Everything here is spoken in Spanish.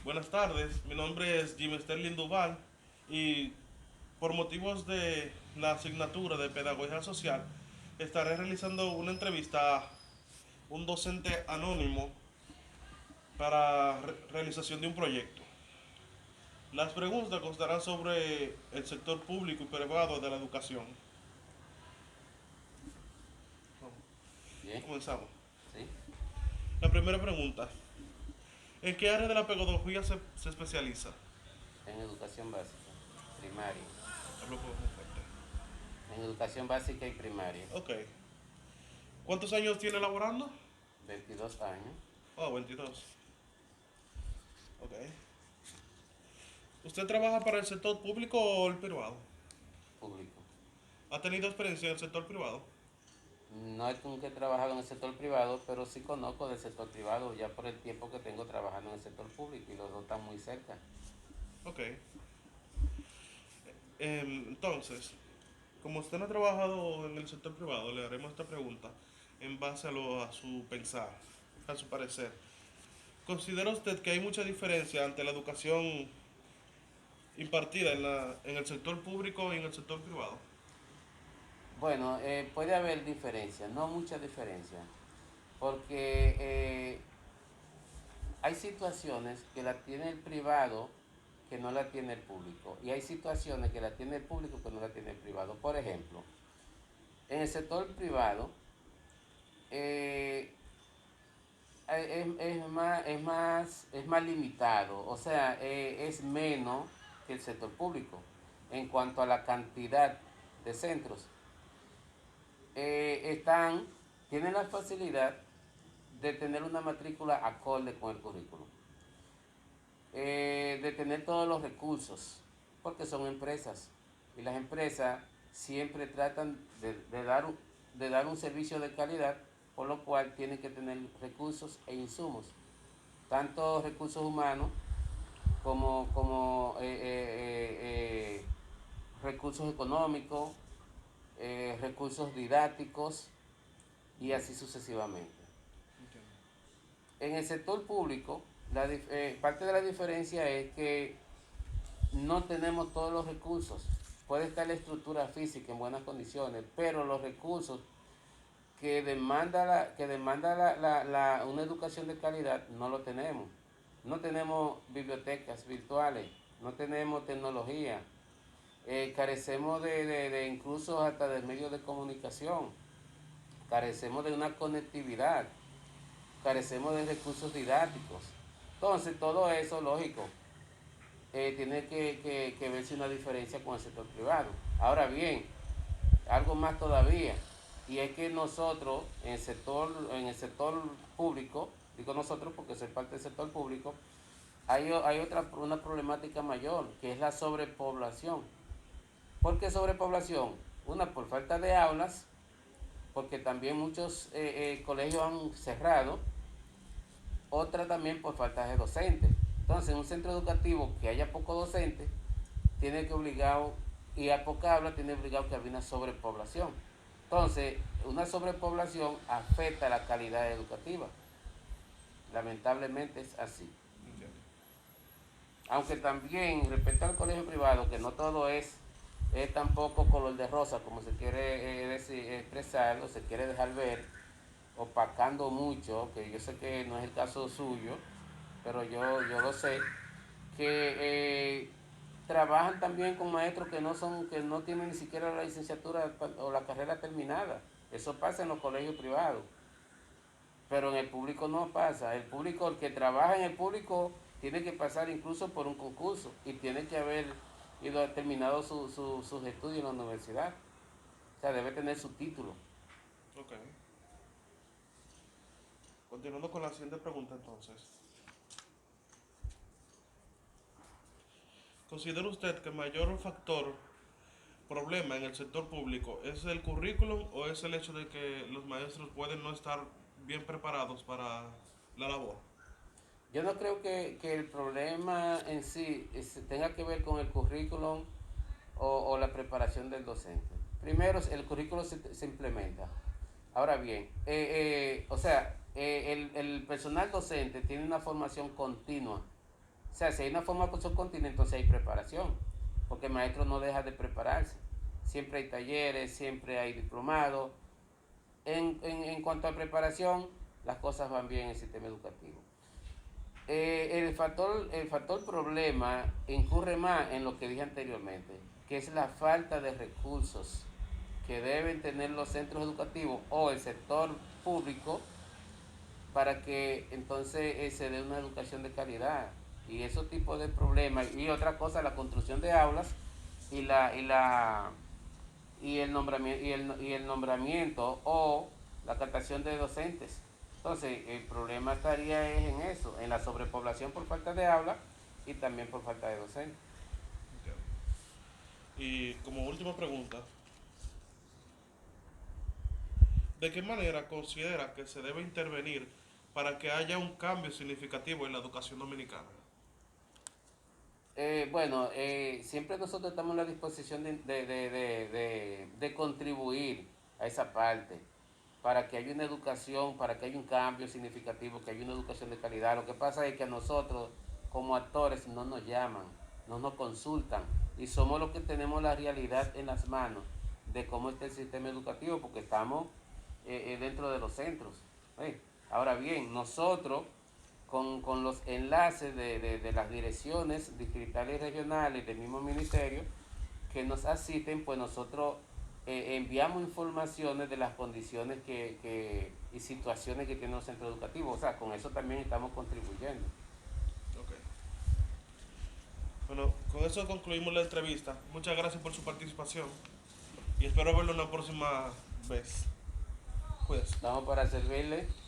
Buenas tardes, mi nombre es Jim Sterling Duval y por motivos de la asignatura de Pedagogía Social estaré realizando una entrevista a un docente anónimo para realización de un proyecto. Las preguntas constarán sobre el sector público y privado de la educación. Bien, Comenzamos. sí. La primera pregunta, ¿en qué área de la pedagogía se especializa? En educación básica, primaria. Hablo un poco más fuerte. En educación básica y primaria. Ok. ¿Cuántos años tiene laborando? 22 años, Oh, 22. Ok. ¿Usted trabaja para el sector público o el privado? público. ¿Ha tenido experiencia en el sector privado? No es nunca he trabajado en el sector privado, pero sí conozco del sector privado ya por el tiempo que tengo trabajando en el sector público y los dos están muy cerca. Ok. Entonces, como usted no ha trabajado en el sector privado, le haremos esta pregunta en base a su pensar, a su parecer. ¿Considera usted que hay mucha diferencia ante la educación impartida en el sector público y en el sector privado? Bueno, puede haber diferencias, no mucha diferencia, porque hay situaciones que la tiene el privado que no la tiene el público y hay situaciones que la tiene el público que no la tiene el privado. Por ejemplo, en el sector privado eh, es más limitado, o sea, es menos que el sector público en cuanto a la cantidad de centros. Están, tienen la facilidad de tener una matrícula acorde con el currículo, de tener todos los recursos, porque son empresas y las empresas siempre tratan de dar un servicio de calidad, por lo cual tienen que tener recursos e insumos, tanto recursos humanos como recursos económicos, recursos didácticos y así sucesivamente. Entiendo. En el sector público, parte de la diferencia es que no tenemos todos los recursos. Puede estar la estructura física en buenas condiciones, pero los recursos que demanda una educación de calidad no lo tenemos. No tenemos bibliotecas virtuales, no tenemos tecnología, carecemos de incluso hasta de medios de comunicación, carecemos de una conectividad, carecemos de recursos didácticos. Entonces, todo eso, lógico, tiene que verse una diferencia con el sector privado. Ahora bien, algo más todavía, y es que nosotros en el sector público, digo nosotros porque soy parte del sector público, una problemática mayor, que es la sobrepoblación. ¿Por qué sobrepoblación? Una, por falta de aulas, porque también muchos colegios han cerrado. Otra también por falta de docentes. Entonces, en un centro educativo que haya poco docente, tiene que obligado, y a poca habla, tiene obligado que haya una sobrepoblación. Entonces, una sobrepoblación afecta la calidad educativa. Lamentablemente es así. Entiendo. Aunque también, respecto al colegio privado, que no todo es tampoco color de rosa, como se quiere expresar o se quiere dejar ver, opacando mucho, que yo sé que no es el caso suyo, pero yo lo sé, que trabajan también con maestros que no tienen ni siquiera la licenciatura o la carrera terminada. Eso pasa en los colegios privados, pero en el público no pasa. El que trabaja en el público tiene que pasar incluso por un concurso y tiene que haber ido a terminado sus estudios en la universidad. O sea, debe tener su título. Ok. Continuando con la siguiente pregunta entonces. ¿Considera usted que el mayor factor problema en el sector público es el currículum o es el hecho de que los maestros pueden no estar bien preparados para la labor? Yo no creo que el problema en sí tenga que ver con el currículum o la preparación del docente. Primero, el currículum se implementa. Ahora bien, o sea, el personal docente tiene una formación continua, sea, si hay una formación continua, entonces hay preparación, porque el maestro no deja de prepararse. Siempre hay talleres, siempre hay diplomados. En cuanto a preparación, las cosas van bien en el sistema educativo. El factor problema incurre más en lo que dije anteriormente, que es la falta de recursos que deben tener los centros educativos o el sector público para que entonces se dé una educación de calidad. Y esos tipos de problemas. Y otra cosa, la construcción de aulas y el nombramiento o la captación de docentes. Entonces, el problema estaría es en eso, en la sobrepoblación por falta de aula y también por falta de docentes. Entiendo. Y como última pregunta, ¿de qué manera considera que se debe intervenir para que haya un cambio significativo en la educación dominicana? Bueno, siempre nosotros estamos a la disposición de contribuir a esa parte para que haya una educación, para que haya un cambio significativo, que haya una educación de calidad. Lo que pasa es que a nosotros como actores no nos llaman, no nos consultan y somos los que tenemos la realidad en las manos de cómo está el sistema educativo porque estamos dentro de los centros. ¿Eh? Ahora bien, nosotros con los enlaces de las direcciones distritales y regionales del mismo ministerio que nos asisten, pues nosotros enviamos informaciones de las condiciones y situaciones que tienen los centros educativos. O sea, con eso también estamos contribuyendo. Ok. Bueno, con eso concluimos la entrevista. Muchas gracias por su participación y espero verlo una próxima vez. Cuídese. Estamos para servirle.